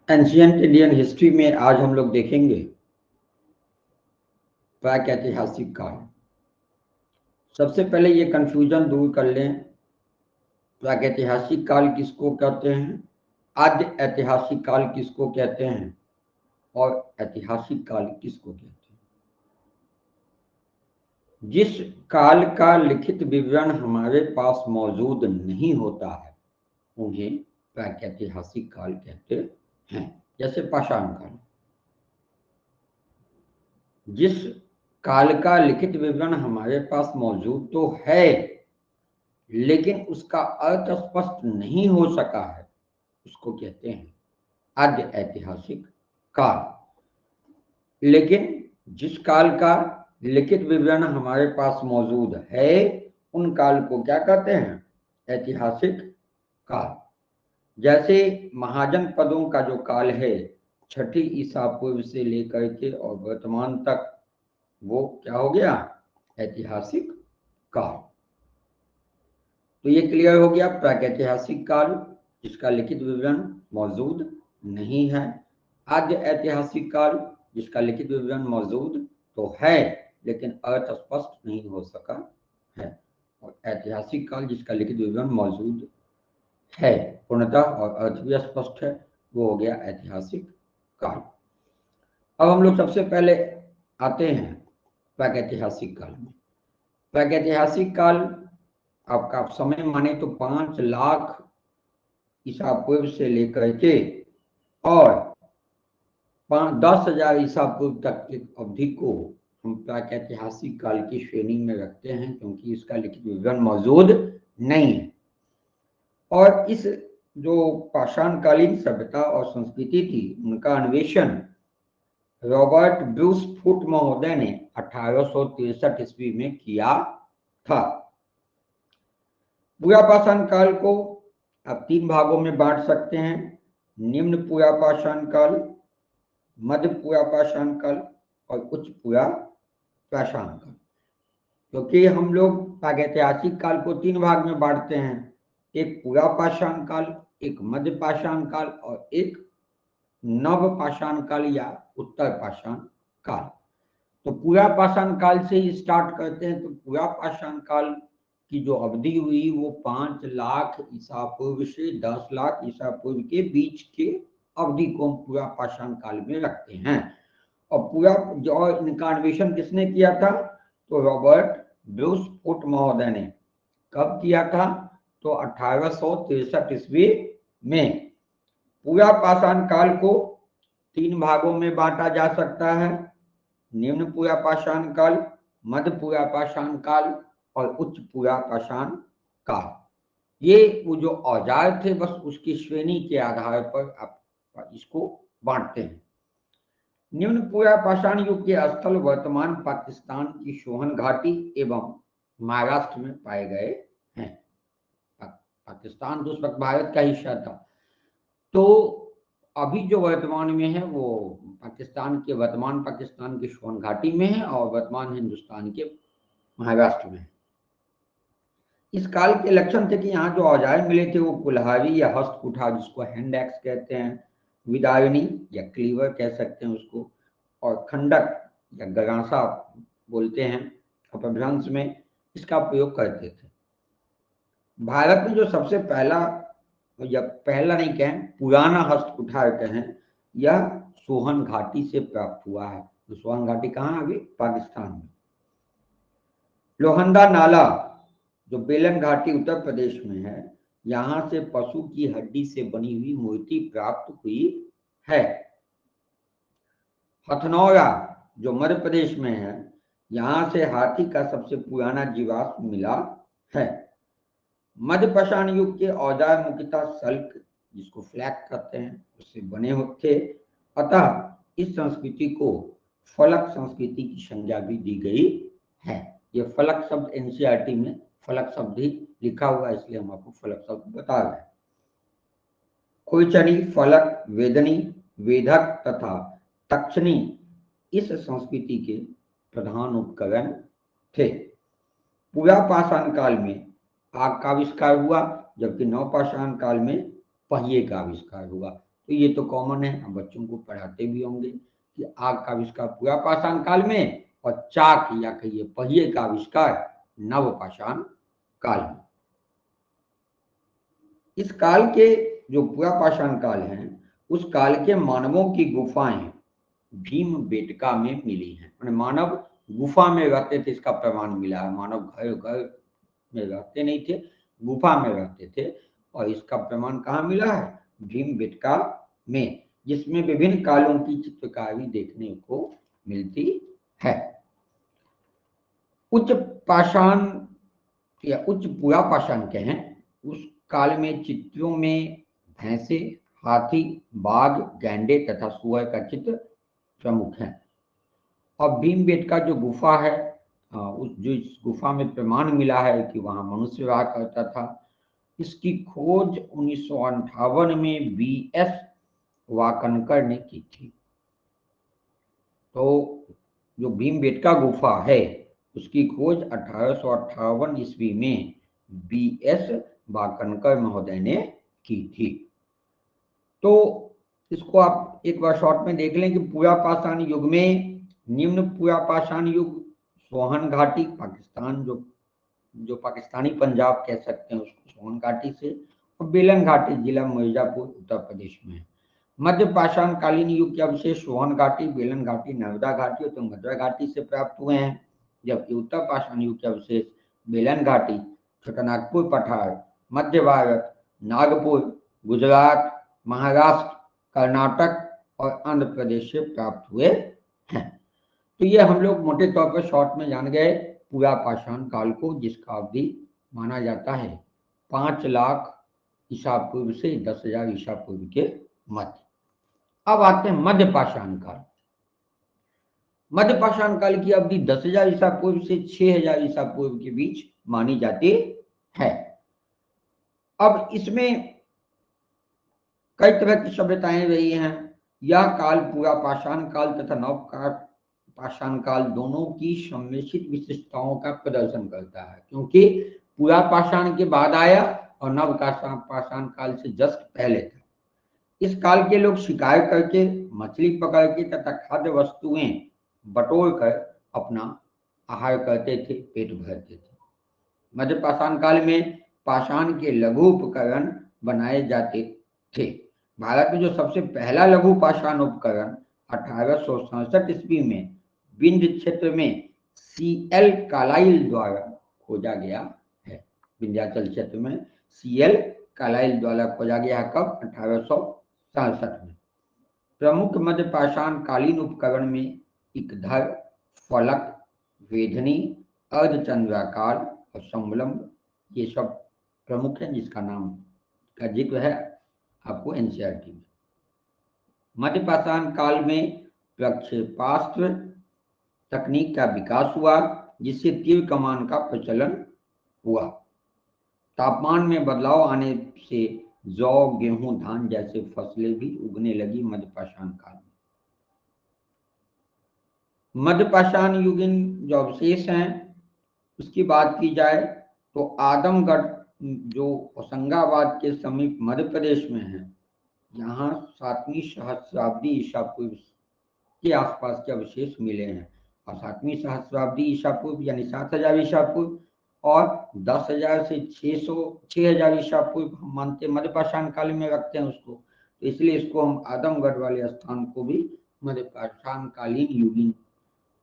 Ancient Indian history में आज हम लोग देखेंगे प्रागैतिहासिक काल। सबसे पहले ये कंफ्यूजन दूर कर लें, प्रागैतिहासिक काल किसको कहते हैं, आद्य ऐतिहासिक काल किसको कहते हैं और ऐतिहासिक काल किसको कहते हैं। जिस काल का लिखित विवरण हमारे पास मौजूद नहीं होता है उन्हें प्रागैतिहासिक काल कहते हैं। जैसे पाषाण काल। जिस काल का लिखित विवरण हमारे पास मौजूद तो है लेकिन उसका अर्थ स्पष्ट नहीं हो सका है उसको कहते हैं आद्य ऐतिहासिक काल। लेकिन जिस काल का लिखित विवरण हमारे पास मौजूद है उन काल को क्या कहते हैं, ऐतिहासिक काल। जैसे महाजन पदों का जो काल है 6ठी ईसा पूर्व से लेकर के और वर्तमान तक, वो क्या हो गया, ऐतिहासिक काल। तो ये क्लियर हो गया, प्रागैतिहासिक काल जिसका लिखित विवरण मौजूद नहीं है, आद्य ऐतिहासिक काल जिसका लिखित विवरण मौजूद तो है लेकिन अर्थ स्पष्ट नहीं हो सका है, और ऐतिहासिक काल जिसका लिखित विवरण मौजूद है पूर्णतः और अर्थ भी स्पष्ट है, वो हो गया ऐतिहासिक काल। अब हम लोग सबसे पहले आते हैं प्रागैतिहासिक काल में। प्रागैतिहासिक काल आपका आप समय माने तो 5 लाख ईसा पूर्व से लेकर के और 10,000 ईसा पूर्व तक की अवधि को हम प्रागैतिहासिक काल की श्रेणी में रखते हैं, क्योंकि इसका लिखित विवरण मौजूद नहीं है। और इस जो पाषाणकालीन सभ्यता और संस्कृति थी उनका अन्वेषण रॉबर्ट ब्रूस फुट महोदय ने 1863 ईस्वी में किया था। पूरा पाषाण काल को आप 3 भागों में बांट सकते हैं, निम्न पूरा पाषाण काल, मध्य पूरा पाषाण काल और उच्च पूरा पाषाण काल। क्योंकि हम लोग प्रागैतिहासिक काल को 3 भाग में बांटते हैं, एक पूरा पाषाण काल, एक मध्य पाषाण काल और एक नव पाषाण काल या उत्तर पाषाण काल। तो पूरा पाषाण काल से ही स्टार्ट करते हैं। तो पूरा पाषाण काल की जो अवधि हुई वो 5 लाख ईसा पूर्व से 10 लाख ईसा पूर्व के बीच के अवधि को हम पूरा पाषाण काल में रखते हैं। और पूरा जो इनका अन्वेषण किसने किया था, तो रॉबर्ट ब्रूस फुट महोदय ने। कब किया था, तो 1863 ईस्वी में। पूरा पाषाण काल को 3 भागों में बांटा जा सकता है, निम्न पूरा पाषाण काल, मध्य पूरा पाषाण काल और उच्च पूरा पाषाण काल। ये वो जो औजार थे बस उसकी श्रेणी के आधार पर आप इसको बांटते हैं। निम्न पूरा पाषाण युग के स्थल वर्तमान पाकिस्तान की सोहन घाटी एवं महाराष्ट्र में पाए गए हैं। पाकिस्तान तो उस वक्त भारत का हिस्सा था, तो अभी जो वर्तमान में है वो वर्तमान पाकिस्तान की सोहन घाटी में है और वर्तमान हिंदुस्तान के महाराष्ट्र में है। इस काल के लक्षण थे कि यहाँ जो औजार मिले थे वो कुल्हाड़ी या हस्त कुठार, जिसको हैंड एक्स कहते हैं, विदायनी या क्लीवर कह सकते हैं उसको, और खंडक या गरासा बोलते हैं अपभ्रंश में, इसका प्रयोग करते थे। भारत में जो सबसे पहला, या पहला नहीं कहें, पुराना हस्त कुठार कहें, यह सोहन घाटी से प्राप्त हुआ है। तो सोहन घाटी कहाँ आ गई, पाकिस्तान में। लोहंदा नाला जो बेलन घाटी उत्तर प्रदेश में है, यहाँ से पशु की हड्डी से बनी हुई मूर्ति प्राप्त हुई है। हथनौरा जो मध्य प्रदेश में है, यहाँ से हाथी का सबसे पुराना जीवाश्म मिला है। मध्य पाषाण युग के औजार मुख्यतः सल्क, जिसको फ्लैग कहते हैं, उससे बने होते। अतः इस संस्कृति को फलक संस्कृति की संज्ञा भी दी गई है। ये फलक शब्द एनसीईआरटी में फलक शब्द ही लिखा हुआ है, इसलिए हम आपको फलक शब्द बता रहे हैं। खोइचनी, फलक, वेदनी, वेदक तथा तक्षणी इस संस्कृति के प्रधान उपकरण थे। पूरा पाषाण काल में आग का आविष्कार हुआ, जबकि नवपाषाण काल में पहिए का आविष्कार हुआ। तो ये तो कॉमन है, हम बच्चों को पढ़ाते भी होंगे कि आग का आविष्कार पुरापाषाण काल में और चाक या कहिए पहिए का आविष्कार नवपाषाण काल में। इस काल के जो पुरापाषाण काल है उस काल के मानवों की गुफाएं भीमबेटका में मिली हैं। मानव गुफा में रहते थे, इसका प्रमाण मिला है। मानव घर घर में रहते नहीं थे, गुफा में रहते थे, और इसका प्रमाण कहाँ मिला है? भीमबेटका में, जिसमें विभिन्न कालों की चित्रकारी देखने को मिलती है। उच्च पाषाण या उच्च पुरापाषाण कहें उस काल में चित्रों में भैंसे, हाथी, बाघ, गैंडे तथा सुअर का चित्र प्रमुख है। और भीमबेटका जो गुफा है, जो इस गुफा में प्रमाण मिला है कि वहां मनुष्य रहा करता था, इसकी खोज 1958 में BS वाकनकर ने की थी। तो जो भीमबेटका गुफा है उसकी खोज 1858 ईस्वी में BS वाकनकर महोदय ने की थी। तो इसको आप एक बार शॉर्ट में देख लें कि पुरापाषाण युग में निम्न पुरापाषाण युग सोहन घाटी पाकिस्तान, जो पाकिस्तानी पंजाब कह सकते हैं उसको, सोहन घाटी से, और बेलन घाटी जिला मिर्जापुर उत्तर प्रदेश में है। मध्य पाषाण कालीन युग के अवशेष सोहन घाटी, बेलन घाटी, नर्मदा घाटी और तुंगभद्रा घाटी से प्राप्त हुए हैं, जबकि उत्तर पाषाण युग के अवशेष बेलन घाटी, छोटानागपुर पठार, मध्य भारत, नागपुर, गुजरात, महाराष्ट्र, कर्नाटक और आंध्र प्रदेश से प्राप्त हुए हैं। तो ये हम लोग मोटे तौर पर शॉर्ट में जान गए पुरापाषाण काल को, जिसका अवधि माना जाता है 5 लाख ईसा पूर्व से 10,000 ईसा पूर्व के मध्य। अब आते हैं मध्य पाषाण काल। मध्य पाषाण काल की अवधि 10,000 ईसा पूर्व से 6,000 ईसा पूर्व के बीच मानी जाती है। अब इसमें कई तरह की सभ्यताएं रही हैं। यह काल पुरापाषाण काल तथा नवपाषाण काल दोनों की सम्मिश्रित विशेषताओं का प्रदर्शन करता है, क्योंकि पुरापाषाण के बाद आया और नवपाषाण काल से जस्ट पहले था। इस काल के लोग शिकार करके, मछली पकड़ के तथा खाद्य वस्तुएं बटोर कर अपना आहार करते थे, पेट भरते थे। मध्य पाषाण काल में पाषाण के लघु उपकरण बनाए जाते थे। भारत में जो सबसे पहला लघु पाषाण उपकरण 1867 ईस्वी में विंध्य क्षेत्र में CL कालाइल द्वारा खोजा गया है। विंध्याचल क्षेत्र में CL कालाइल द्वारा खोजा गया। कब? 1867 में। प्रमुख मध्य पाषाण कालीन उपकरण में इकधर, फलक, वेधनी, अर्धचंद्राकार और संवलंब, ये सब प्रमुख है, जिसका नाम का जिक्र है आपको NCERT में। मध्य पाषाण काल में प्रक्षेपास्त्र तकनीक का विकास हुआ, जिससे तीर कमान का प्रचलन हुआ। तापमान में बदलाव आने से जौ, गेहूं, धान जैसे फसलें भी उगने लगी मध्य पाषाण काल में। मध्य पाषाण युगीन जो अवशेष हैं उसकी बात की जाए तो आदमगढ़, जो होशंगाबाद के समीप मध्य प्रदेश में है, यहाँ 7वीं सहस्राब्दी ईसा पूर्व के आसपास के अवशेष मिले हैं। और 7वीं सहस्राब्दी ईसा पूर्व यानी 7,000 ईसा पूर्व और 10,000 से 6,000 ईसा पूर्व हम मानते मध्य पाषाण काल में रखते हैं उसको, तो इसलिए इसको हम आदमगढ़ वाले स्थान को भी मध्य पाषाण कालीन युगीन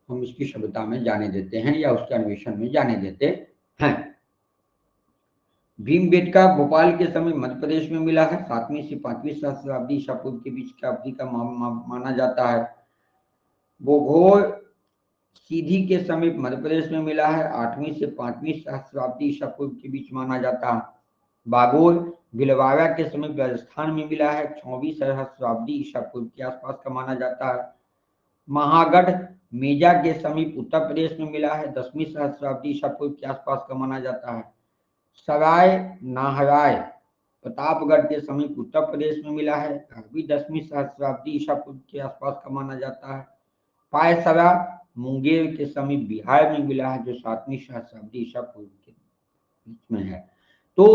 हम इसकी सभ्यता में जाने देते हैं या उसके अन्वेषण में जाने देते हैं। भीमबेटका भोपाल के समय मध्य प्रदेश में मिला है। 7वीं से 5वीं सहस्राब्दी ईसा पूर्व के बीच की अवधि का माना जाता है। बोघोर सीधी के समीप मध्य प्रदेश में मिला है। 8वीं से 5वीं सहस्राब्दी ईसा पूर्व के बीच माना जाता है। बागोर भिलवाड़ा के समीप राजस्थान में मिला है। 6वीं सहस्राब्दी ईसा पूर्व के आसपास का माना जाता है। महागढ़ मेजा के समीप उत्तर प्रदेश में मिला है। 10वीं सहस्राब्दी ईसा पूर्व के आसपास का माना जाता है। सराय नाहराय प्रतापगढ़ के समीप उत्तर प्रदेश में मिला है। भी 10वीं सहस्राब्दी ईसा पूर्व के आसपास का माना जाता है। पायसरा मुंगेर के समीप बिहार में मिला है, जो 7वीं सहस्राब्दी ईसा पूर्व के बीच में है। तो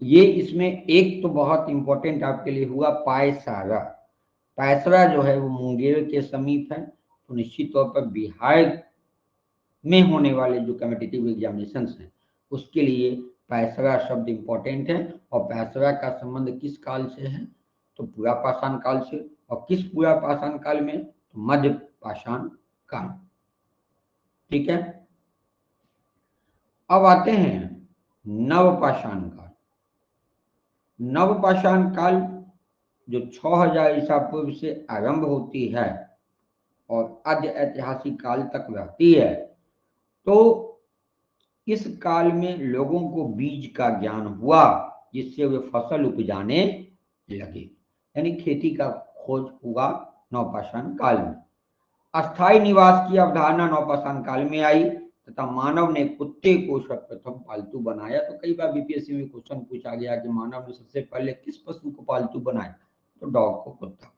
ये इसमें एक तो बहुत इंपॉर्टेंट आपके लिए हुआ पायसारा। पायसारा जो है वो मुंगेर के समीप है, तो निश्चित तौर पर बिहार में होने वाले जो कॉम्पिटिटिव एग्जामिनेशंस हैं उसके लिए पायसारा शब्द इंपॉर्टेंट है। और पायसारा का संबंध किस काल से है, तो पूरा पाषाण काल से। और किस पूरा पाषाण काल में, तो मध्य पाषाण काल। ठीक है, अब आते हैं नवपाषाण काल। नवपाषाण काल जो 6000 ईसा पूर्व से आरंभ होती है और आद्य ऐतिहासिक काल तक रहती है, तो इस काल में लोगों को बीज का ज्ञान हुआ जिससे वे फसल उपजाने लगे, यानी खेती का खोज हुआ नवपाषाण काल में। अस्थायी निवास की अवधारणा नवपाषाण काल में आई तथा मानव ने कुत्ते को सर्वप्रथम पालतू बनाया। तो कई बार बीपीएससी में क्वेश्चन पूछा गया कि मानव ने सबसे पहले किस पशु को पालतू बनाया, तो डॉग को, कुत्ता।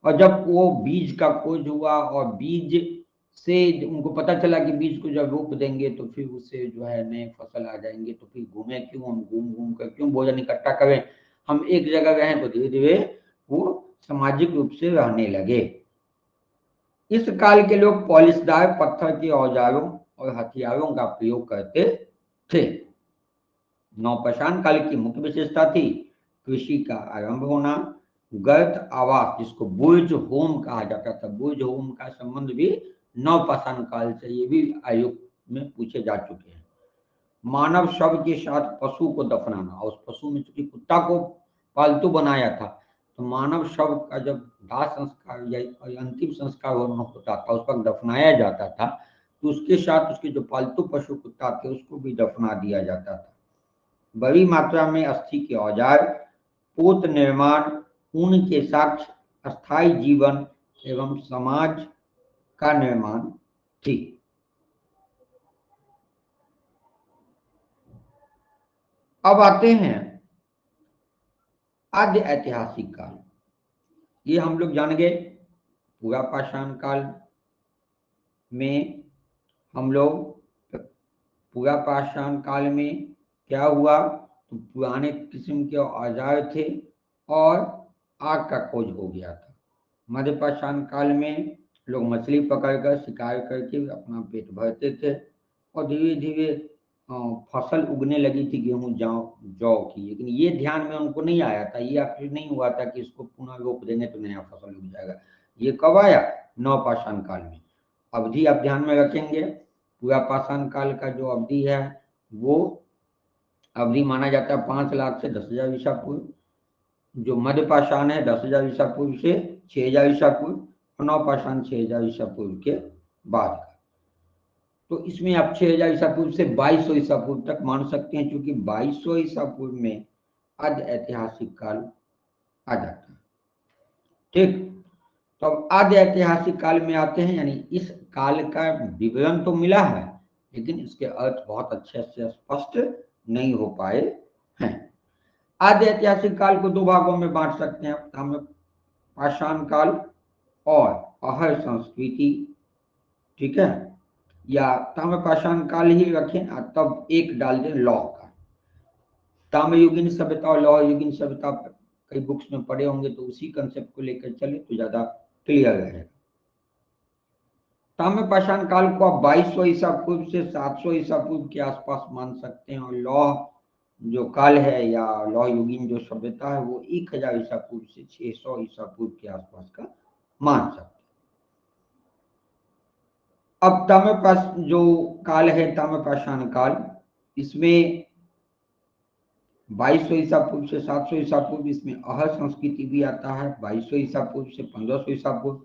और जब वो बीज का खोज हुआ और बीज से उनको पता चला कि बीज को जब रोप देंगे तो फिर उससे जो है नए फसल आ जाएंगे, तो फिर घूमे क्यों, हम घूम घूम कर क्यों भोजन इकट्ठा करें, हम एक जगह रहें। तो धीरे धीरे वो सामाजिक रूप से रहने लगे। इस काल के लोग पॉलिशदार पत्थर के औजारों और हथियारों का प्रयोग करते थे। नवपाषाण काल की मुख्य विशेषता थी कृषि का आरंभ होना, गर्त आवास जिसको बुर्ज होम कहा जाता था। बुर्ज होम का संबंध भी नवपाषाण काल से, ये भी आयोग में पूछे जा चुके हैं। मानव शव के साथ पशु को दफनाना, और उस पशु में चूंकि कुत्ता को पालतू बनाया था, तो मानव शव का जब दाह संस्कार या अंतिम संस्कार होता था, उस पर दफनाया जाता था, तो उसके साथ उसके जो पालतू पशु कुत्ता थे उसको भी दफना दिया जाता था। बड़ी मात्रा में अस्थि के औजार, पोत निर्माण, ऊन के साक्ष्य, अस्थायी जीवन एवं समाज का निर्माण थी। अब आते हैं आद्य ऐतिहासिक काल। ये हम लोग जान गए पूरा पाषाण काल में हम लोग, पूरा पाषाण काल में क्या हुआ, तो पुराने किस्म के औजार थे और आग का खोज हो गया था। मध्य पाषाण काल में लोग मछली पकड़कर शिकार करके अपना पेट भरते थे और धीरे धीरे फसल उगने लगी थी गेहूं जौ की, लेकिन ये ध्यान में उनको नहीं आया था, ये आपसे नहीं हुआ था कि इसको पुनः रोप देंगे तो नया फसल उग जाएगा। ये कब आया, नवपाषाण काल में। अवधि आप ध्यान में रखेंगे, पूरा पाषाण काल का जो अवधि है वो अवधि माना जाता है 5 लाख से 10,000 ईसा पूर्व। जो मध्य पाषाण है 10,000 ईसा पूर्व से 6,000 ईसा पूर्व, और नवपाषाण 6,000 ईसा पूर्व के बाद। तो इसमें आप 6,000 ईसा पूर्व से 2200 ईसा पूर्व तक मान सकते हैं, क्योंकि 2200 ईसा पूर्व में आद्य ऐतिहासिक काल आ जाता है। ठीक, तो अब आद्य ऐतिहासिक काल में आते हैं, यानी इस काल का विवरण तो मिला है लेकिन इसके अर्थ बहुत अच्छे से स्पष्ट नहीं हो पाए हैं। आद्य ऐतिहासिक काल को 2 भागों में बांट सकते हैं, ताम्र पाषाण काल और अहर संस्कृति। ठीक है, या ताम्र पाषाण काल ही रखें, तब एक डाल दें लौ का। ताम्रयुगीन सभ्यता और लौह युगीन सभ्यता कई बुक्स में पढ़े होंगे, तो उसी कंसेप्ट को लेकर चले तो ज्यादा क्लियर रहेगा। ताम्र पाषाण काल को आप 2200 ईसा पूर्व से 700 ईसा पूर्व के आसपास मान सकते हैं, और लौह जो काल है या लौह युगीन जो सभ्यता है वो 1000 ईसा पूर्व से 600 ईसा पूर्व के आसपास का मान सकते हैं। अब ताम्र जो काल है ताम्र पाषाण काल, इसमें 2200 ईसा पूर्व से 700 ईसा पूर्व, इसमें अहर संस्कृति भी आता है 2200 ईसा पूर्व से 1500 ईसा पूर्व।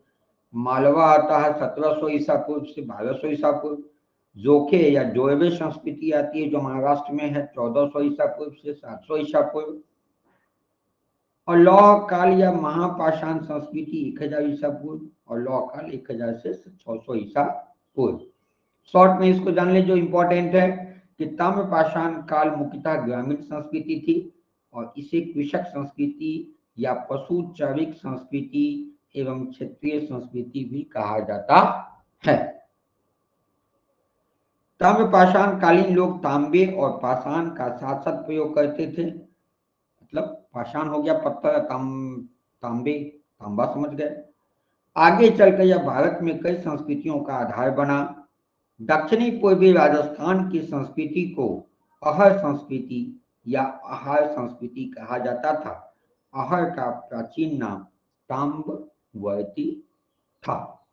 मालवा आता है 1700 ईसा पूर्व से 1200 ईसा पूर्व। जोखे या जोयबे संस्कृति आती है जो महाराष्ट्र में है 1400 ईसा पूर्व से 700 ईसा पूर्व। और लौह काल या महापाषाण संस्कृति 1000 ईसा पूर्व और लौह काल 1000 से 600 ईसा पूर्व। शॉर्ट में इसको जान ले, जो इंपॉर्टेंट है कि ताम्र पाषाण काल मुख्यतः ग्रामीण संस्कृति थी और इसे कृषक संस्कृति या पशु चरिक संस्कृति एवं क्षेत्रीय संस्कृति भी कहा जाता है। ताम्र पाषाण कालीन लोग तांबे और पाषाण का साथ साथ प्रयोग करते थे। मतलब पाषाण हो गया पत्थर, तांबे, तांबा समझ गए। आगे चलकर यह भारत में कई संस्कृतियों का आधार बना। दक्षिणी पूर्वी राजस्थान की संस्कृति को अहर संस्कृति या आहार संस्कृति कहा जाता था। अहर का प्राचीन नाम ताम्रवर्ती था।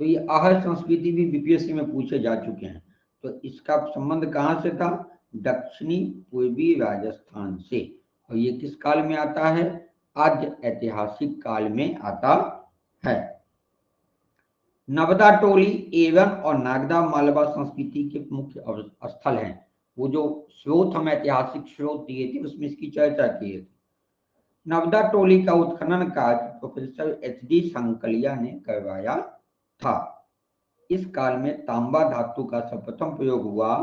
तो ये आहार संस्कृति भी बीपीएससी में पूछे जा चुके हैं। तो इसका संबंध कहां से था? दक्षिणी पूर्वी राजस्थान से। और ये किस काल में आता है? आद्य ऐतिहासिक काल में आता है। नवदा टोली एवं और नागदा मालवा संस्कृति के मुख्य स्थल हैं। वो जो स्रोत हम ऐतिहासिक स्रोत दिए थे उसमें इसकी चर्चा किए थे। नवदा टोली का उत्खनन कार्य प्रोफेसर एच.डी. सांकलिया ने करवाया था। इस काल में तांबा धातु का सर्वप्रथम प्रयोग हुआ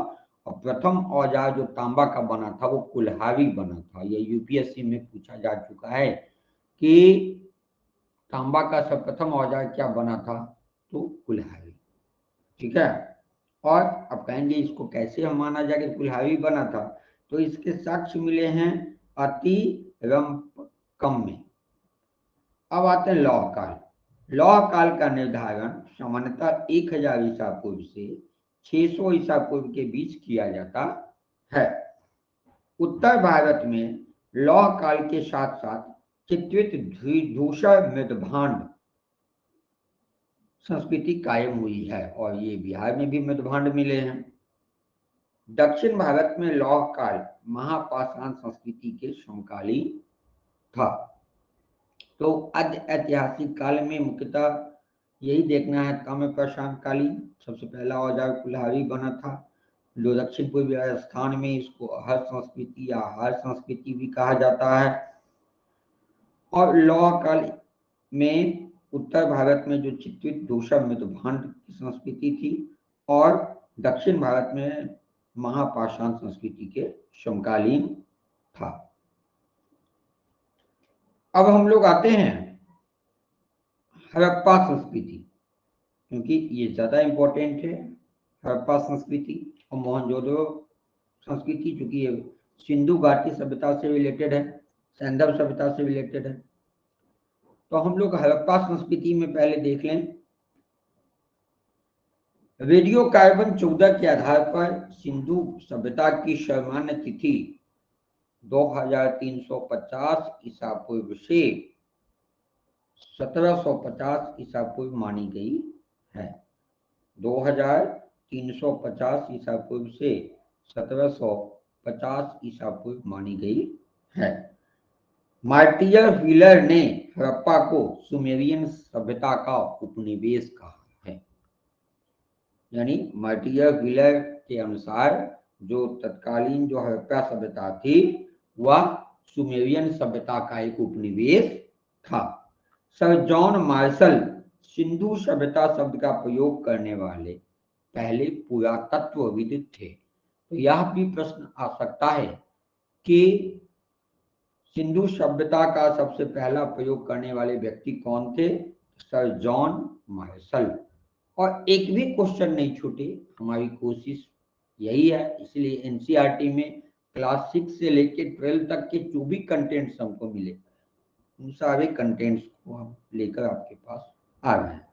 और प्रथम औजार जो तांबा का बना था वो कुल्हाड़ी बना था। ये यूपीएससी में पूछा जा चुका है कि तांबा का सर्वप्रथम औजार क्या बना था? तो कुल्हाड़ी। ठीक है। और अब कहेंगे इसको कैसे हम माना जाए कि कुल्हाड़ी बना था? तो इसके साक्ष्य मिले हैं अति रंपकम में। अब आते हैं लौह काल। लौह काल का निर्धारण सामान्यतः 1000 ईसा पूर्व से 600 ईसा पूर्व के बीच किया जाता है। उत्तर भारत में लौह काल के साथ साथ चित्रित धूसर मृदभांड संस्कृति कायम हुई है और ये बिहार में भी मृदभांड मिले हैं। दक्षिण भारत में लौह काल महापाषाण संस्कृति के समकालीन था। तो आद्य ऐतिहासिक काल में मुख्यतः यही देखना है, ताम्र पाषाण कालीन सबसे पहला औजार कुल्हाड़ी बना था। जो दक्षिण पूर्वी राजस्थान में इसको अहर संस्कृति या आहार संस्कृति भी कहा जाता है। और लौह काल में उत्तर भारत में जो चित्रित धूसर मृदभांड की संस्कृति थी और दक्षिण भारत में महापाषाण संस्कृति के समकालीन था। अब हम लोग आते हैं हड़प्पा संस्कृति, क्योंकि ये ज्यादा इंपॉर्टेंट है। हड़प्पा संस्कृति और मोहनजोदड़ो संस्कृति, चूंकि ये सिंधु घाटी सभ्यता से रिलेटेड है, सैंधव सभ्यता से रिलेटेड है। तो हम लोग हड़प्पा संस्कृति में पहले देख लें। रेडियो कार्बन 14 के आधार पर सिंधु सभ्यता की सामान्य तिथि 2350 ईसा पूर्व से 1750 ईसा पूर्व मानी गई है। 2350 ईसा पूर्व से 1750 ईसा पूर्व मानी गई है। मार्टियर व्हीलर ने हड़प्पा को सुमेरियन सभ्यता का उपनिवेश कहा है। यानी मार्टियर व्हीलर के अनुसार जो तत्कालीन जो हड़प्पा सभ्यता थी वह सुमेरियन सभ्यता का एक उपनिवेश था। सर जॉन मार्शल सिंधु सभ्यता शब्द का प्रयोग करने वाले पहले पुरातत्वविद थे। तो यह भी प्रश्न आ सकता है कि सिंधु सभ्यता का सबसे पहला प्रयोग करने वाले व्यक्ति कौन थे? Sir John Marshall. और एक भी क्वेश्चन नहीं छूटे, हमारी कोशिश यही है। इसलिए एनसीईआरटी में क्लास 6 से लेकर 12 तक के जो भी कंटेंट्स हमको मिले उन सारे कंटेंट्स को हम लेकर आपके पास आ रहे हैं।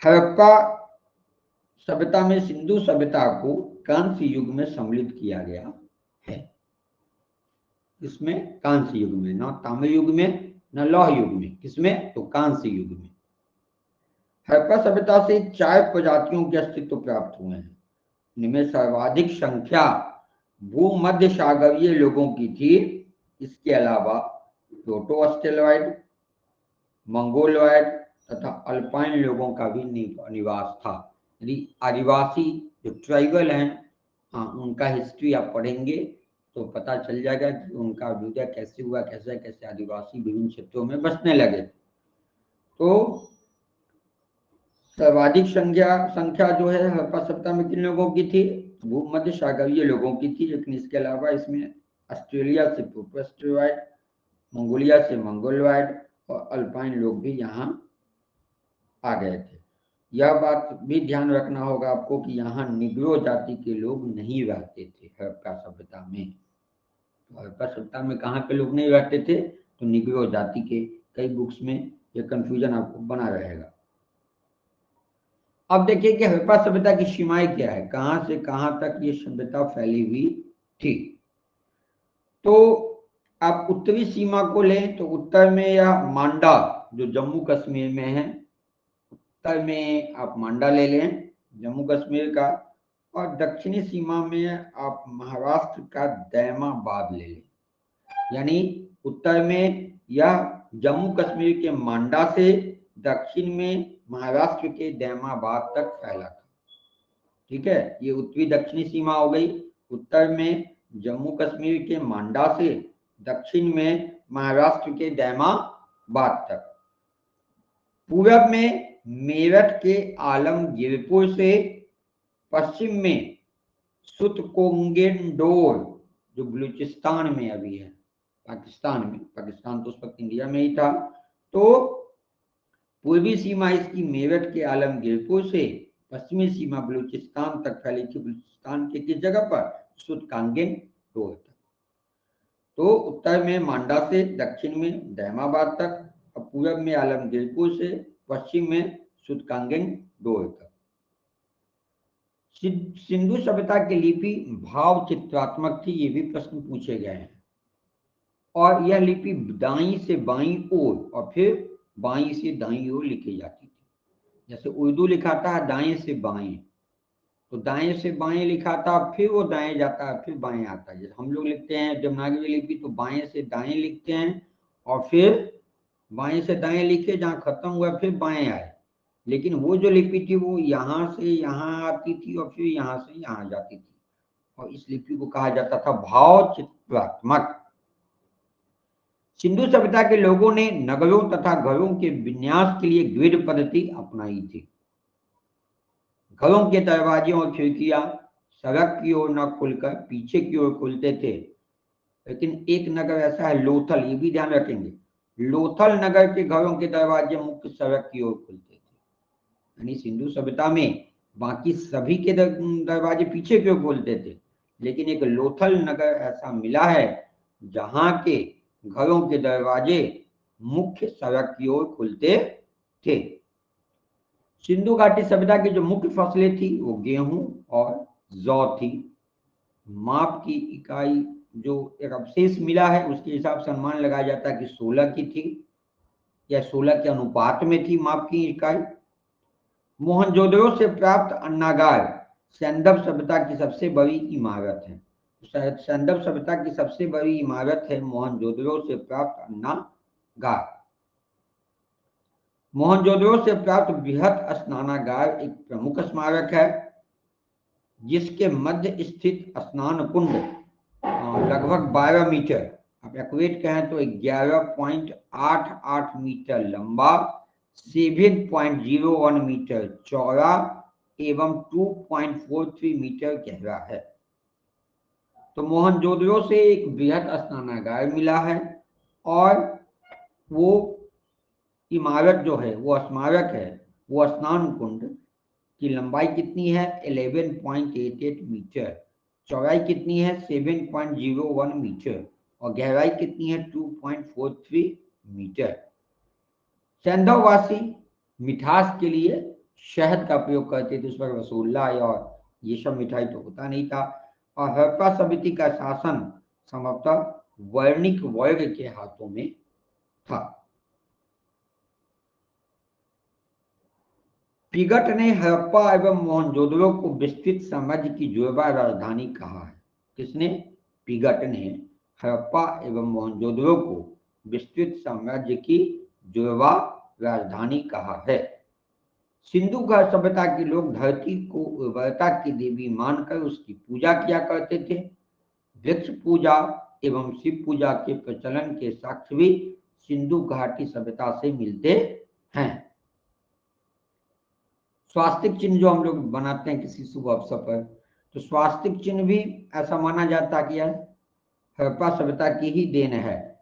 हड़प्पा सभ्यता में सिंधु सभ्यता को कांस्य युग में सम्मिलित किया गया है। इसमें कांस्य युग में, न ताम्र युग में न लौह युग में। किसमें? तो कांस्य युग में। हड़प्पा सभ्यता से 4 प्रजातियों के अस्तित्व प्राप्त हुए हैं। इनमें सर्वाधिक संख्या भूमध्य सागरीय लोगों की थी। इसके अलावा प्रोटो ऑस्ट्रेलॉइड, मंगोलॉइड तथा अल्पाइन लोगों का भी निवास था। यदि आदिवासी जो ट्राइबल हैं, हाँ, उनका हिस्ट्री आप पढ़ेंगे तो पता चल जाएगा कि उनका विलय कैसे हुआ, कैसे कैसे आदिवासी विभिन्न क्षेत्रों में बसने लगे। तो सर्वाधिक संख्या जो है हड़प्पा सभ्यता में किन लोगों की थी? भूमध्य सागरीय लोगों की थी। लेकिन इसके अलावा इसमें ऑस्ट्रेलिया से प्रोटोस्टेरॉइड, मंगोलिया से मंगोलॉइड और अल्पाइन लोग भी यहाँ आ गए थे। यह बात भी ध्यान रखना होगा आपको कि यहाँ निग्रो जाति के लोग नहीं रहते थे हड़प्पा सभ्यता में। तो हड़प्पा सभ्यता में कहाँ के लोग नहीं रहते थे, तो निग्रो जाति के। कई बुक्स में ये कंफ्यूजन आपको बना रहेगा। अब देखिए कि हड़प्पा सभ्यता की सीमाएं क्या है, कहां से कहां तक ये सभ्यता फैली हुई थी। तो आप उत्तरी सीमा को लें तो उत्तर में यह मांडा जो जम्मू कश्मीर में है, उत्तर में आप मांडा ले लें जम्मू कश्मीर का, और दक्षिणी सीमा में आप महाराष्ट्र का दैमाबाद ले लें। यानी उत्तर में यह जम्मू कश्मीर के मांडा से दक्षिण में महाराष्ट्र के दैमाबाद तक फैला था। ठीक है, ये उत्तरी दक्षिणी सीमा हो गई। उत्तर में जम्मू कश्मीर के मांडा से दक्षिण में महाराष्ट्र के दैमाबाद तक। पूरब में मेरठ के आलमगीरपुर से, पश्चिम में सुतकोंगेंडोर जो बलूचिस्तान में अभी है, पाकिस्तान में, पाकिस्तान तो उस वक्त इंडिया में ही था। तो पूर्वी सीमा इसकी मेरठ के आलमगीरपुर से, पश्चिमी सीमा बलूचिस्तान तक फैली थी। बलूचिस्तान के किस जगह पर, सुतकांगेंडोर तक। तो उत्तर में मांडा से दक्षिण में दैमाबाद तक, और पूरब में आलमगीरपुर से, पश्चिम में सुतकांगेंडोर तक। सिंधु सभ्यता की लिपि भाव चित्रात्मक थी, ये भी प्रश्न पूछे गए हैं। और यह लिपि दाईं से बाईं ओर और फिर बाईं से दाईं ओर लिखी जाती थी। जैसे उर्दू लिखाता है दाएं से बाएं, तो दाएं से बाएं लिखा था, फिर वो दाएं जाता है, फिर बाएं आता है। जैसे हम लोग लिखते हैं देवनागरी लिपि तो बाएं से दाएं लिखते हैं, और फिर बाएं से दाएं लिखे, जहां खत्म हुआ फिर बाएं आए। लेकिन वो जो लिपि थी वो यहाँ से यहाँ आती थी और फिर यहाँ से यहाँ जाती थी, और इस लिपि को कहा जाता था भाव चित्रात्मक। सिंधु सभ्यता के लोगों ने नगरों तथा घरों के विन्यास के लिए ग्रिड पद्धति अपनाई थी। घरों के दरवाजे और खिड़कियां सड़क की ओर न खुलकर पीछे की ओर खुलते थे। लेकिन एक नगर ऐसा है लोथल, ये भी ध्यान रखेंगे, लोथल नगर के घरों के दरवाजे मुख्य सड़क की ओर खुलते थे। यानी सिंधु सभ्यता में बाकी सभी के दरवाजे पीछे की ओर खुलते थे, लेकिन एक लोथल नगर ऐसा मिला है जहां के घरों के दरवाजे मुख्य सड़क की ओर खुलते थे। सिंधु घाटी सभ्यता की जो मुख्य फसलें थी वो गेहूं और जौ थी। माप की इकाई जो एक अवशेष मिला है उसके हिसाब से अनुमान लगाया जाता है कि 16 की थी, या 16 के अनुपात में थी माप की इकाई। मोहनजोदड़ो से प्राप्त अन्नागार सैंधव सभ्यता की सबसे बड़ी इमारत है। सैंधव सभ्यता की सबसे बड़ी इमारत है मोहनजोदड़ो से प्राप्त अन्नागार। मोहनजोदड़ो से प्राप्त बृहत स्नानागार एक प्रमुख स्मारक है, जिसके मध्य स्थित स्नान कुंड लगभग 12 मीटर, आप एक्यूरेट कहें तो 11.88 मीटर लंबा, 7.01 मीटर चौड़ा एवं 2.43 मीटर गहरा है। तो मोहनजोदड़ो से एक बृहत स्नानागार मिला है, और वो इमारत जो है वो स्मारक है, वो स्नान कुंड की लंबाई कितनी है 11.88 मीटर, चौड़ाई कितनी है 7.01 मीटर, और गहराई कितनी है 2.43 मीटर। सैंधववासी मिठास के लिए शहद का प्रयोग करते थे, उस पर रसगुल्ला और ये सब मिठाई तो होता नहीं था। और हड़प्पा समिति का शासन संभवतः वर्णिक वर्ग के हाथों में था। पिगट ने हड़प्पा एवं मोहनजोदड़ो को विस्तृत साम्राज्य की जुड़वा राजधानी कहा है। किसने? पिगट ने हड़प्पा एवं मोहनजोदड़ो को विस्तृत साम्राज्य की जुड़वा राजधानी कहा है। सिंधु घाटी सभ्यता के लोग धरती को उर्वरता की देवी मानकर उसकी पूजा किया करते थे। वृक्ष पूजा एवं शिव पूजा के प्रचलन के साक्ष्य भी सिंधु घाटी सभ्यता से मिलते हैं। स्वास्तिक चिन्ह जो हम लोग बनाते हैं किसी शुभ अवसर पर, तो स्वास्तिक चिन्ह भी ऐसा माना जाता कि यह हड़प्पा सभ्यता की ही देन है।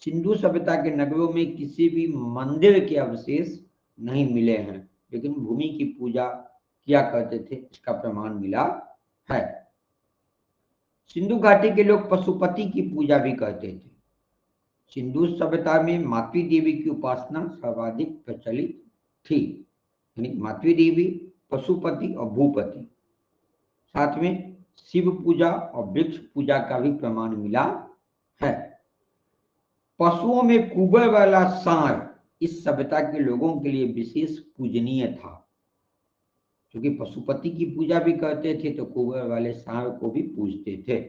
सिंधु सभ्यता के नगरों में किसी भी मंदिर के अवशेष नहीं मिले हैं, लेकिन भूमि की पूजा किया करते थे, इसका प्रमाण मिला है। सिंधु घाटी के लोग पशुपति की पूजा भी करते थे। सिंधु सभ्यता में मातृ देवी की उपासना सर्वाधिक प्रचलित थी, यानी मातृ देवी, पशुपति और भूपति। साथ में शिव पूजा और वृक्ष पूजा का भी प्रमाण मिला है। पशुओं में कुबर वाला सांड इस सभ्यता के लोगों के लिए विशेष पूजनीय था। क्योंकि पशुपति की पूजा भी करते थे तो कुबर वाले सांड को भी पूजते थे।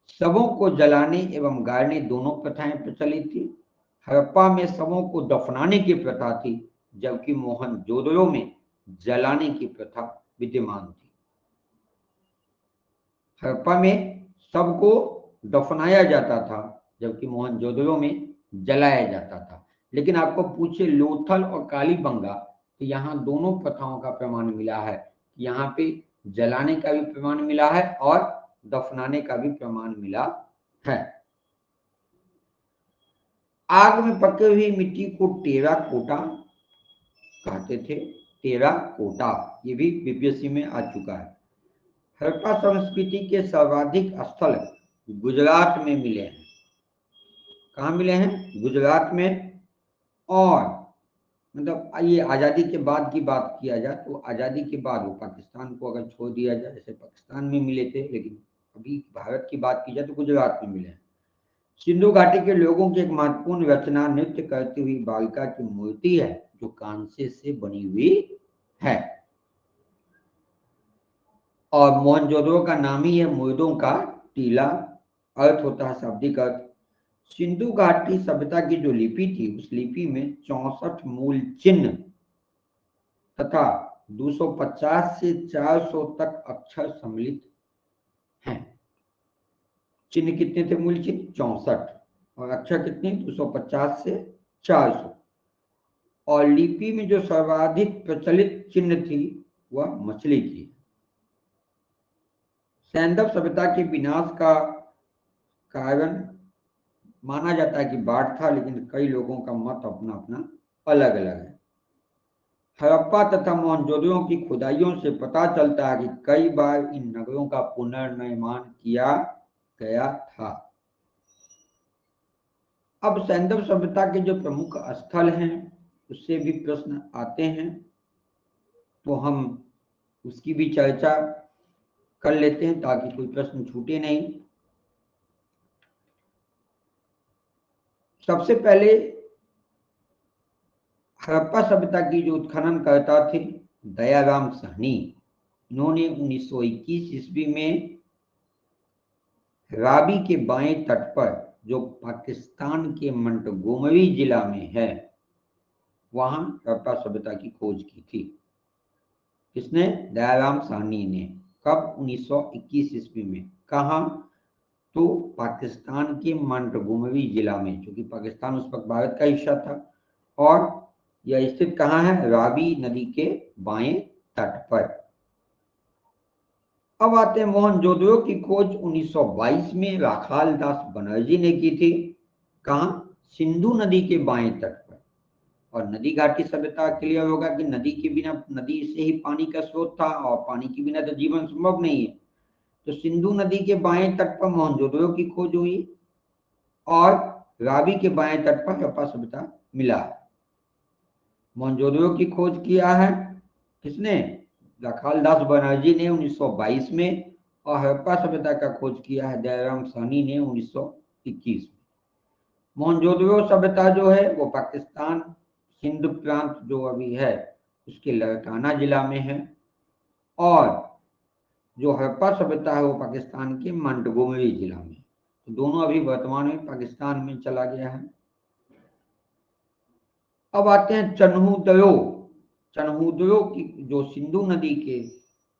शवों को जलाने एवं गाड़ने दोनों प्रथाएं प्रचलित थी। हड़प्पा में शवों को दफनाने की प्रथा थी, जबकि मोहनजोदड़ो में जलाने की प्रथा विद्यमान थी। हड़प्पा में शव को दफनाया जाता था, जबकि मोहनजोदड़ो में जलाया जाता था। लेकिन आपको पूछे लोथल और कालीबंगा, तो यहाँ दोनों प्रथाओं का प्रमाण मिला है। यहाँ पे जलाने का भी प्रमाण मिला है और दफनाने का भी प्रमाण मिला है। आग में पकी हुई मिट्टी को टेराकोटा कहते थे। टेराकोटा ये भी बीपीएससी में आ चुका है। हड़प्पा संस्कृति के सर्वाधिक स्थल गुजरात में मिले हैं। कहाँ मिले हैं? गुजरात में। और मतलब ये आज़ादी के बाद की बात किया जाए तो आज़ादी के बाद वो पाकिस्तान को अगर छोड़ दिया जाए, जैसे पाकिस्तान में मिले थे, लेकिन अभी भारत की बात की जाए तो गुजरात में मिले हैं। सिंधु घाटी के लोगों की एक महत्वपूर्ण रचना नृत्य करती हुई बालिका की मूर्ति है, जो कांसे से बनी हुई है। और मोहनजोदड़ो का नाम ही है मुर्दों का टीला, अर्थ होता है शाब्दिक अर्थ। सिंधु घाटी सभ्यता की जो लिपि थी, उस लिपि में 64 मूल चिन्ह तथा 250 से 400 तक अक्षर सम्मिलित हैं। चिन्ह कितने थे? मूल चिन्ह 64 और अक्षर कितने? 250 से 400। और लिपि में जो सर्वाधिक प्रचलित चिन्ह थी वह मछली की। सैंधव सभ्यता के विनाश का कारण माना जाता है कि बाढ़ था, लेकिन कई लोगों का मत अपना अपना अलग अलग है। हड़प्पा तथा मोहनजोदड़ो की खुदाइयों से पता चलता है कि कई बार इन नगरों का पुनर्निर्माण किया गया था। अब सैंधव सभ्यता के जो प्रमुख स्थल हैं उससे भी प्रश्न आते हैं, तो हम उसकी भी चर्चा कर लेते हैं ताकि कोई प्रश्न छूटे नहीं। सबसे पहले हड़प्पा सभ्यता की जो उत्खनन करता थे दयाराम साहनी, इन्होंने 1921 ईस्वी में रावी के बाएं तट पर, जो पाकिस्तान के मंटगोमरी जिला में है, वहां हड़प्पा सभ्यता की खोज की थी। किसने? दयाराम साहनी ने। कब? 1921 ईस्वी में। कहा? तो पाकिस्तान के मंटगोमरी जिला में, क्योंकि पाकिस्तान उस वक्त भारत का हिस्सा था। और यह स्थित कहाँ है? रावी नदी के बाएं तट पर। अब आते हैं मोहनजोदड़ो की खोज 1922 में राखाल दास बनर्जी ने की थी। कहाँ? सिंधु नदी के बाएं तट पर। और नदी घाटी सभ्यता क्लियर होगा कि नदी के बिना, नदी से ही पानी का स्रोत था और पानी के बिना तो जीवन संभव नहीं है। तो सिंधु नदी के बाएं तट पर मोहनजोदड़ो की खोज हुई और रावी के बाएं तट पर हड़प्पा सभ्यता मिला। मोहनजोदड़ो की खोज किया है किसने? राखाल दास बनर्जी ने 1922 में, और हड़प्पा सभ्यता का खोज किया है दयाराम साहनी ने 1921 में। मोहनजोदड़ो सभ्यता जो है वो पाकिस्तान सिंध प्रांत जो अभी है उसके लड़काना जिला में है, और जो हड़प्पा सभ्यता है वो पाकिस्तान के मंटगोमरी जिला में। तो दोनों अभी वर्तमान में पाकिस्तान में चला गया है। अब आते हैं चन्हूदड़ो। चन्हूदड़ो की जो सिंधु नदी के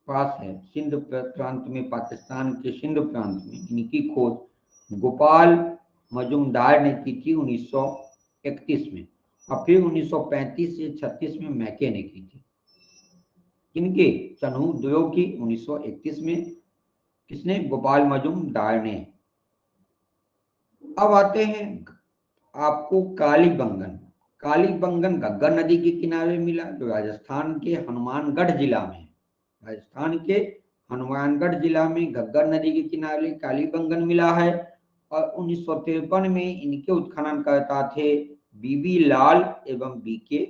पास है, सिंध प्रांत में, पाकिस्तान के सिंध प्रांत में, इनकी खोज गोपाल मजुमदार ने की थी 1931 में, और फिर 1935 से 36 में मैके ने की थी। इनके चन्हूदड़ो की 1931 में किसने? गोपाल मजुमदार ने। अब आते हैं आपको कालीबंगन। कालीबंगन घग्गर नदी के किनारे मिला, जो राजस्थान के हनुमानगढ़ जिला में, राजस्थान के हनुमानगढ़ जिला में घग्गर नदी के किनारे कालीबंगन मिला है। और 1953 में इनके उत्खननकर्ता थे बीबी लाल एवं बीके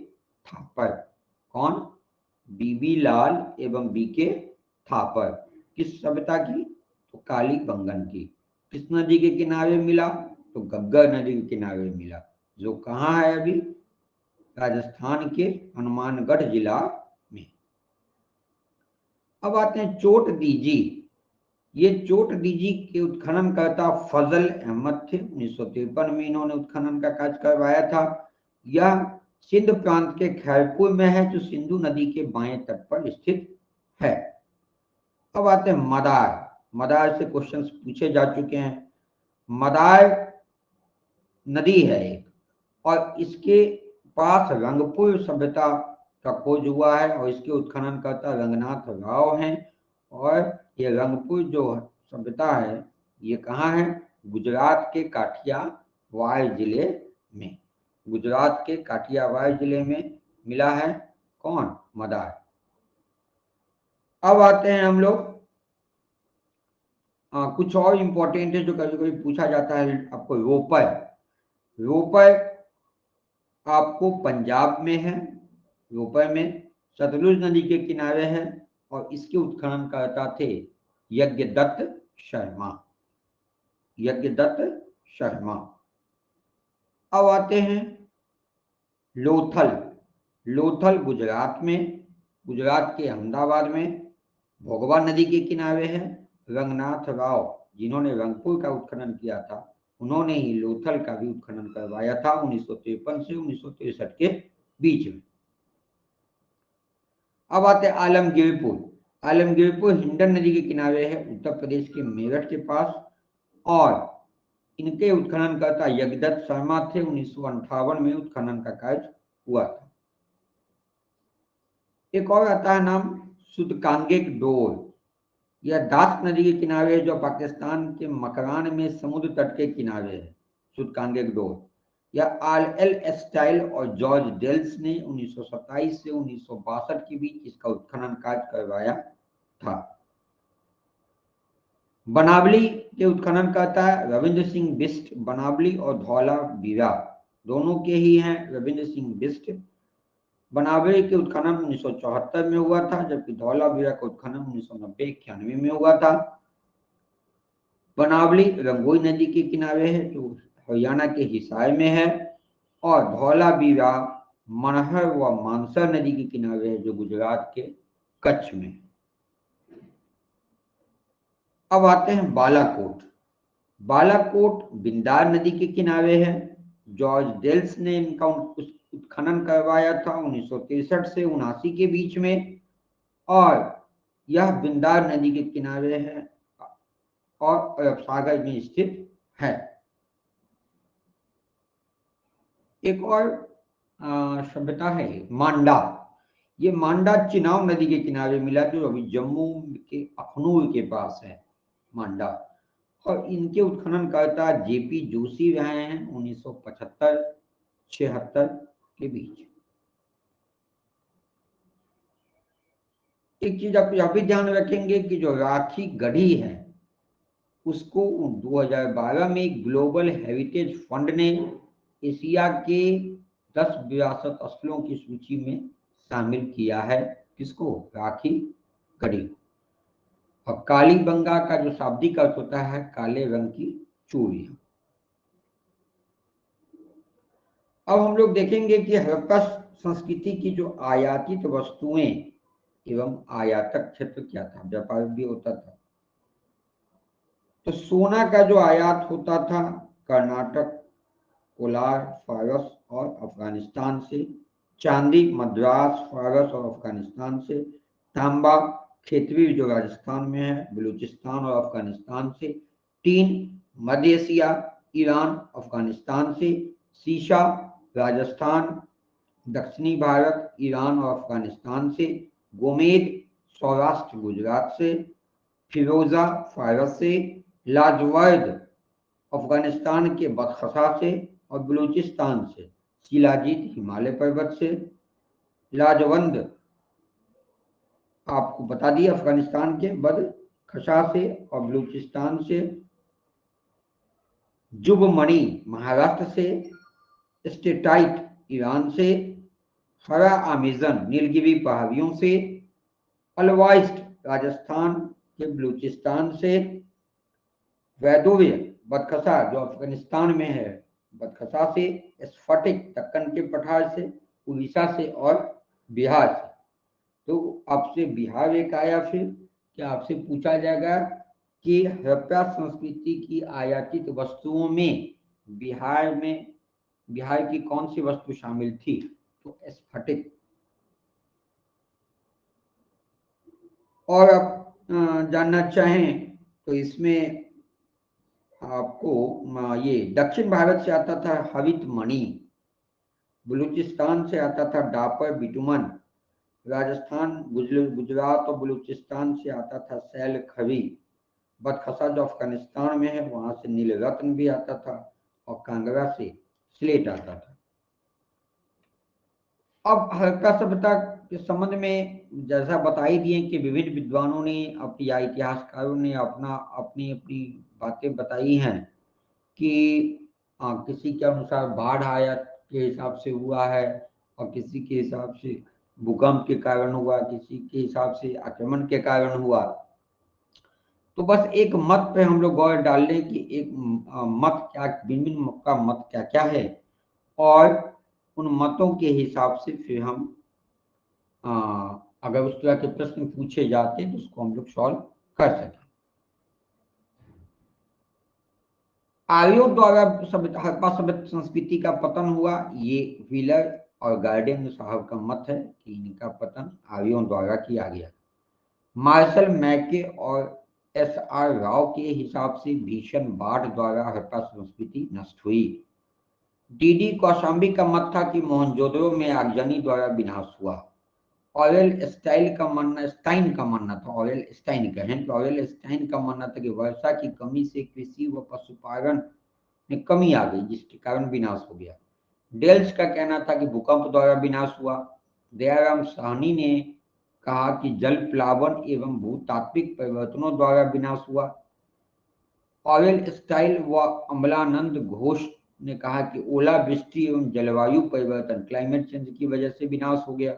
थापर। कौन? बीबी लाल एवं बीके थापर। किस सभ्यता की? तो कालीबंगन की। किस नदी के किनारे मिला? तो घग्गर नदी के किनारे मिला, जो कहाँ है अभी? राजस्थान के हनुमानगढ़ जिला में। अब आते हैं चोट दीजी। ये चोट दीजी के उत्खननकर्ता फजल अहमद थे। 1953 में इन्होंने उत्खनन का कार्य करवाया था। यह सिंध प्रांत के खैरपुर में है, जो सिंधु नदी के बाएं तट पर स्थित है। अब आते हैं मदार। मदार से क्वेश्चंस पूछे जा चुके हैं। मदार नदी है एक, और इसके पास रंगपुर सभ्यता का खोज हुआ है, और इसके उत्खननकर्ता रंगनाथ राव हैं। और ये रंगपुर जो सभ्यता है, ये कहाँ है? गुजरात के काठियावाड़ जिले में। गुजरात के काठियावाड़ जिले में मिला है। कौन? मदार। अब आते हैं हम लोग कुछ और इम्पोर्टेंट है जो कभी कभी पूछा जाता है आपको। रोपर। रोपर आपको पंजाब में है। रोपर में सतलुज नदी के किनारे है, और इसके उत्खननकर्ता थे यज्ञदत्त शर्मा। यज्ञदत्त शर्मा। अब आते हैं लोथल। लोथल गुजरात में, गुजरात के अहमदाबाद में भोगवा नदी के किनारे है। रंगनाथ राव, जिन्होंने रंगपुर का उत्खनन किया था, उन्होंने ही लोथल का भी उत्खनन करवाया था 1953 से 1963 के बीच में। अब आते हैं आलमगीरपुर। आलमगीरपुर हिंडन नदी के किनारे है, उत्तर प्रदेश के मेरठ के पास, और इनके उत्खननकर्ता यज्ञदत्त शर्मा थे। 1958 में उत्खनन का कार्य हुआ था। एक और आता है नाम सुदकांगेक डोर। यह दास नदी के किनारे है, जो पाकिस्तान के मकरान में समुद्र तट के किनारे है। सुदकांगेक डोर। यह आर.एल. एस्टाइल और जॉर्ज डेल्स ने 1927 से 1962 के बीच इसका उत्खनन कार्य करवाया था। बनावली के उत्खननकर्ता रविंद्र सिंह बिष्ट। बनावली और धौलावीरा दोनों के ही हैं रविंद्र सिंह बिष्ट। बनावली के उत्खनन 1974 में हुआ था, जबकि धौलावीरा का उत्खनन 1990-91 में हुआ था। बनावली रंगोई नदी के किनारे है, जो हरियाणा के हिसार में है, और धौलावीरा मनहर व मानसर नदी के किनारे है, जो गुजरात के कच्छ में। अब आते हैं बालाकोट। बालाकोट बिंदार नदी के किनारे है। जॉर्ज डेल्स ने इनका उत्खनन करवाया था 1963 से 79 के बीच में, और यह बिंदार नदी के किनारे है और अरब सागर में स्थित है। एक और सभ्यता है मांडा। ये मांडा चिनाब नदी के किनारे मिला, जो अभी जम्मू के अखनूर के पास है मांडा, और इनके उत्खननकर्ता जेपी जोशी रहे हैं 1975-76 के बीच। एक चीज आप यह भी ध्यान रखेंगे कि जो राखी गढ़ी है, उसको 2012 में ग्लोबल हेरिटेज फंड ने एशिया के 10 विरासत स्थलों की सूची में शामिल किया है। किसको? राखी गढ़ी। और कालीबंगा का जो शाब्दिक अर्थ होता है काले रंग की चूड़ियां। अब हम लोग देखेंगे कि हड़प्पा संस्कृति की जो आयातित वस्तुएं एवं आयातक क्षेत्र क्या था। व्यापार भी होता था। तो सोना का जो आयात होता था कर्नाटक, कोलार, फारस और अफगानिस्तान से। चांदी मद्रास, फारस और अफगानिस्तान से। तांबा खेतवी जो राजस्थान में है, बलूचिस्तान और अफगानिस्तान से। टीन मध्य एशिया, ईरान, अफगानिस्तान से। शीशा राजस्थान, दक्षिणी भारत, ईरान और अफगानिस्तान से। गोमेद सौराष्ट्र गुजरात से। फिरोजा फारस से। लाजवर्द अफगानिस्तान के बदखसा से और बलूचिस्तान से। शिलाजीत हिमालय पर्वत से, लाजवंद आपको बता दिया अफगानिस्तान के बदखशा से और बलूचिस्तान से, जुबमणि महाराष्ट्र से, स्टेटाइट ईरान से, हरा अमेजन नीलगिरी पहाड़ियों से, अलवाइस्ट राजस्थान के बलूचिस्तान से, वैदोव्य बदखशा जो अफगानिस्तान में है बदखशा से, स्फटिक दक्कन के पठार से, उड़ीसा से और बिहार से। तो आपसे बिहार एक आया, फिर क्या आपसे पूछा जाएगा कि हड़प्पा संस्कृति की आयातित वस्तुओं में बिहार की कौन सी वस्तु शामिल थी? तो स्फटिक। और आप जानना चाहें तो इसमें आपको ये दक्षिण भारत से आता था हवित मणि, बलूचिस्तान से आता था डापर बिटुमन, राजस्थान गुजरात और बलूचिस्तान से आता था सैल खरी, बदखशा जो अफगानिस्तान में है वहां से नील रत्न भी आता था, और कांगड़ा से स्लेट आता था। अब हड़प्पा सभ्यता के संबंध में जैसा बता ही दिए कि विभिन्न विद्वानों ने या इतिहासकारों ने अपनी अपनी बातें बताई हैं कि किसी के अनुसार बाढ़ आयात के हिसाब से हुआ है, और किसी के हिसाब से भूकंप के कारण हुआ, किसी के हिसाब से आक्रमण के कारण हुआ। तो बस एक मत पे हम लोग गौर डाल लें कि एक मत क्या, भिन्न मत का मत क्या क्या है, और उन मतों के हिसाब से फिर हम अगर उस तरह के प्रश्न पूछे जाते हैं तो उसको हम लोग सॉल्व कर सकें। आर्यों द्वारा हड़प्पा सभ्यता संस्कृति का पतन हुआ, ये व्हीलर और गार्डियन साहब का मत है कि इनका पतन आर्यों द्वारा किया गया। मार्शल मैके और एस.आर. राव के हिसाब से भीषण बाढ़ द्वारा हड़प्पा संस्कृति नष्ट हुई। डी.डी. कौशाम्बी का मत था कि मोहनजोदड़ो में आगजनी द्वारा विनाश हुआ। ऑरेल स्टाइन का मानना था, ऑरेल स्टाइन का मानना था कि वर्षा की कमी से कृषि व पशुपालन में कमी आ गई, जिसके कारण विनाश हो गया। डेल्स का कहना था कि भूकंप द्वारा विनाश हुआ। दयाराम साहनी ने कहा कि जल प्लावन एवं भूतात्विक परिवर्तनों द्वारा विनाश हुआ। ऑरेल स्टाइल व अमलानंद घोष ने कहा कि ओलावृष्टि एवं जलवायु परिवर्तन क्लाइमेट चेंज की वजह से विनाश हो गया।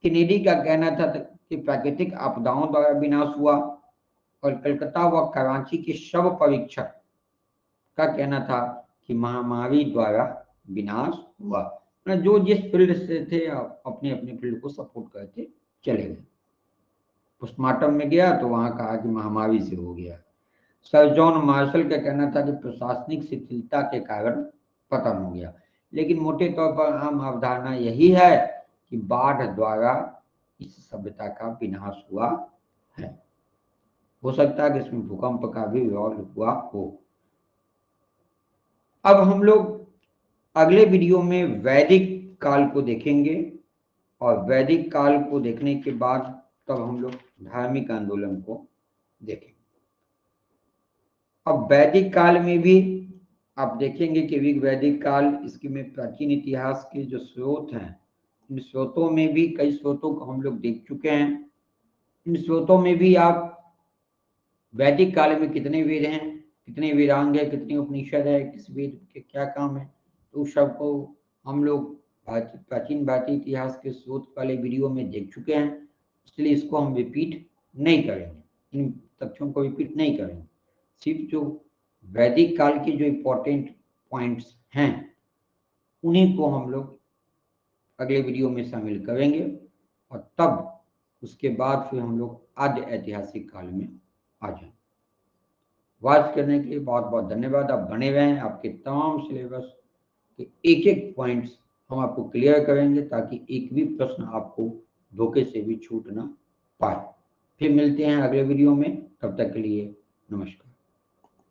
केनेडी का कहना था कि प्राकृतिक आपदाओं द्वारा विनाश हुआ, और कलकत्ता व कराची के शव परीक्षक का कहना था कि महामारी द्वारा विनाश हुआ। जो जिस फील्ड से थे अपने अपने फील्ड को सपोर्ट करते चले गए। पोस्टमार्टम में गया तो वहां कहा कि महामारी से हो गया। सर जॉन मार्शल का कहना था कि प्रशासनिक शिथिलता के कारण पतन हो गया। लेकिन मोटे तौर पर आम अवधारणा यही है कि बाढ़ द्वारा इस सभ्यता का विनाश हुआ है। हो सकता है कि इसमें भूकंप का भी रोल हुआ हो। अब हम लोग अगले वीडियो में वैदिक काल को देखेंगे, और वैदिक काल को देखने के बाद तब हम लोग धार्मिक आंदोलन को देखेंगे। अब वैदिक काल में भी आप देखेंगे कि वैदिक काल, इसके में प्राचीन इतिहास के जो स्रोत हैं, इन स्रोतों में भी कई स्रोतों को हम लोग देख चुके हैं। इन स्रोतों में भी आप वैदिक काल में कितने वेद हैं, कितने वेदांग है, कितनी उपनिषद है, किस वेद के क्या काम है, तो उस सब को हम लोग प्राचीन भारतीय इतिहास के स्रोत वाले वीडियो में देख चुके हैं, इसलिए इसको हम रिपीट नहीं करेंगे, इन तथ्यों को रिपीट नहीं करेंगे। सिर्फ जो वैदिक काल के जो इम्पोर्टेंट पॉइंट्स हैं उन्हीं को हम लोग अगले वीडियो में शामिल करेंगे, और तब उसके बाद फिर हम लोग आद्य ऐतिहासिक काल में आ जाएंगे। वॉच करने के लिए बहुत बहुत धन्यवाद। आप बने रहें, आपके तमाम सिलेबस के एक एक पॉइंट्स हम आपको क्लियर करेंगे, ताकि एक भी प्रश्न आपको धोखे से भी छूट ना पाए। फिर मिलते हैं अगले वीडियो में, तब तक के लिए नमस्कार।